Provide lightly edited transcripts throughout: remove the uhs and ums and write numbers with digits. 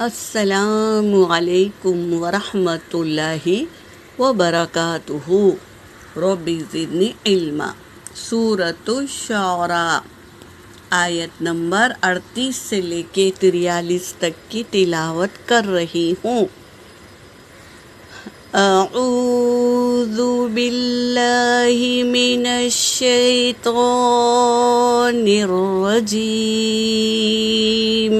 السلام علیکم ورحمۃ اللہ وبرکاتہ۔ رب زدنی علما۔ سورۃ الشعراء آیت نمبر 38 سے لے کے 43 تک کی تلاوت کر رہی ہوں۔ اعوذ باللہ من الشیطان الرجیم۔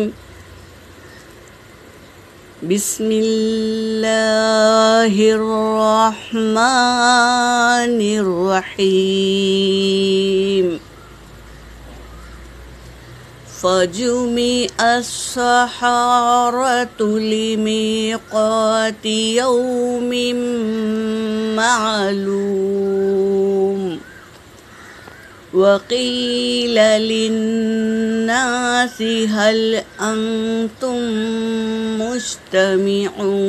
بسم اللہ الرحمن الرحیم۔ فجمع السحرة لمیقات یوم معلوم وقیل للناس هل انتم مجتمعون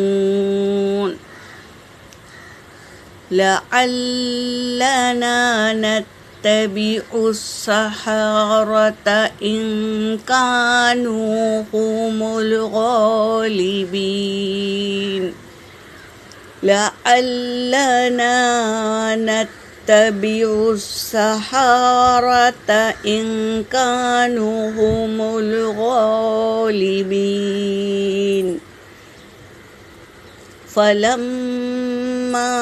لعلنا نتبع السحرة إن كانوا هم الغالبين لعلنا نتبع السحرة إن كانوا هم الغالبين فلما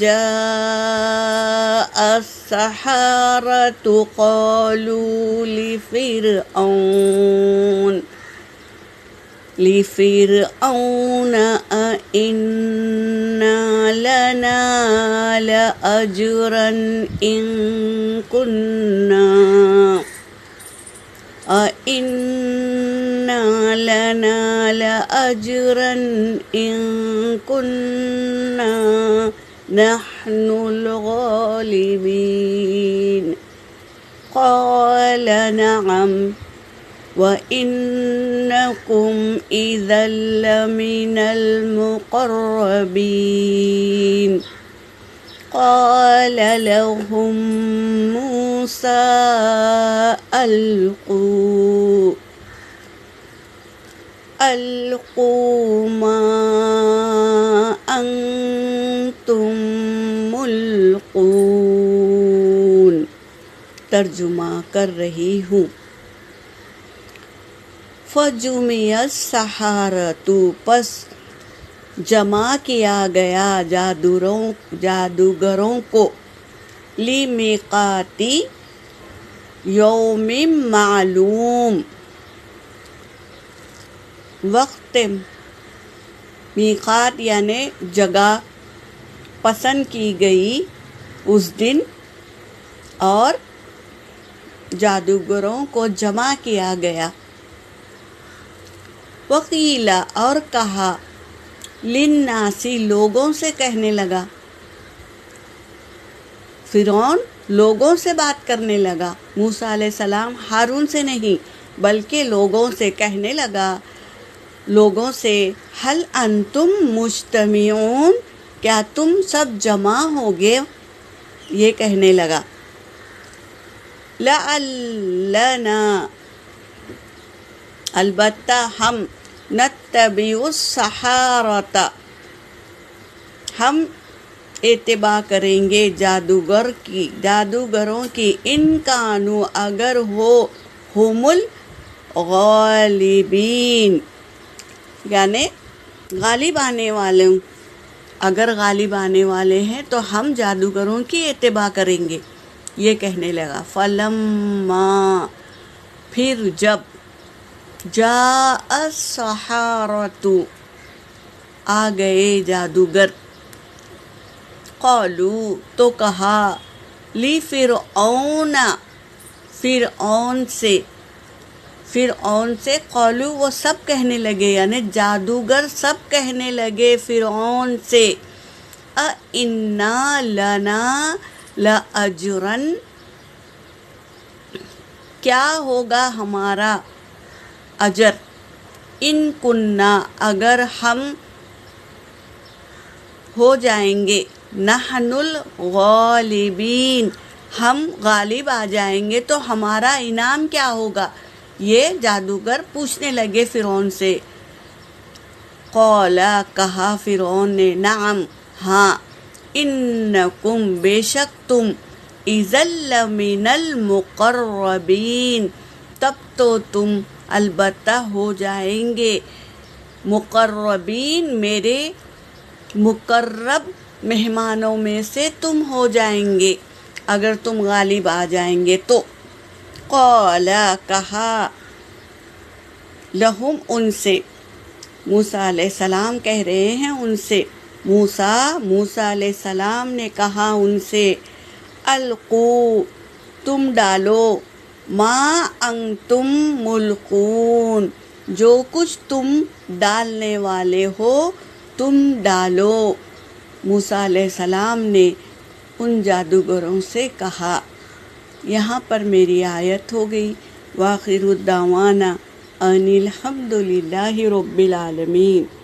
جاء السحرة قالوا لفرعون أئن لنا لأجرا إن كنا نحن الغالبين قال نعم وإنكم إذا لمن المقربين قال لهم موسى ألقوا ما أنتم ملقون۔ ترجمہ کر رہی ہوں۔ فجمع السحرۃ، پس جمع کیا گیا جادوگروں کو، لمیقات یوم معلوم، وقت میقات یعنی جگہ پسند کی گئی اس دن، اور جادوگروں کو جمع کیا گیا۔ وقیل، اور کہا، للناسی، لوگوں سے کہنے لگا، فرعون لوگوں سے بات کرنے لگا، موسیٰ علیہ السلام ہارون سے نہیں بلکہ لوگوں سے کہنے لگا، لوگوں سے، هل انتم مجتمعون، کیا تم سب جمع ہوگے، یہ کہنے لگا۔ لعلنا، البتہ ہم، نتبع السحرۃ، ہم اتباع کریں گے جادوگروں کی، ان کانوا، اگر ہو، ہم الغالبین یعنی غالب آنے والے، اگر غالب آنے والے ہیں تو ہم جادوگروں کی اتباع کریں گے، یہ کہنے لگا۔ فلما، پھر جب، جاء السحرۃ، آ گئے جادوگر، قالوا، تو کہا، لفرعون، فرعون سے، قالوا، وہ سب کہنے لگے یعنی جادوگر سب کہنے لگے فرعون سے، اِنَّ لَنَا لَأَجْرًا، کیا ہوگا ہمارا اجر، ان کننا، اگر ہم ہو جائیں گے، نحن الغالبین، ہم غالب آ جائیں گے تو ہمارا انعام کیا ہوگا، یہ جادوگر پوچھنے لگے فرعون سے۔ قولا کہا فرعون نے، نعم ہاں، انکم بے شک تم، اذا لمن المقربین تب تو تم البتہ ہو جائیں گے مقربین، میرے مقرب مہمانوں میں سے تم ہو جائیں گے اگر تم غالب آ جائیں گے تو۔ قولا کہا، لہم ان سے، موسیٰ علیہ السلام کہہ رہے ہیں ان سے، موسیٰ علیہ السلام نے کہا ان سے، القو تم ڈالو، ما انتم ملقون جو کچھ تم ڈالنے والے ہو تم ڈالو۔ موسیٰ علیہ السلام نے ان جادوگروں سے کہا۔ یہاں پر میری آیت ہو گئی، وآخر الدعوانا ان الحمد للہ رب العالمین۔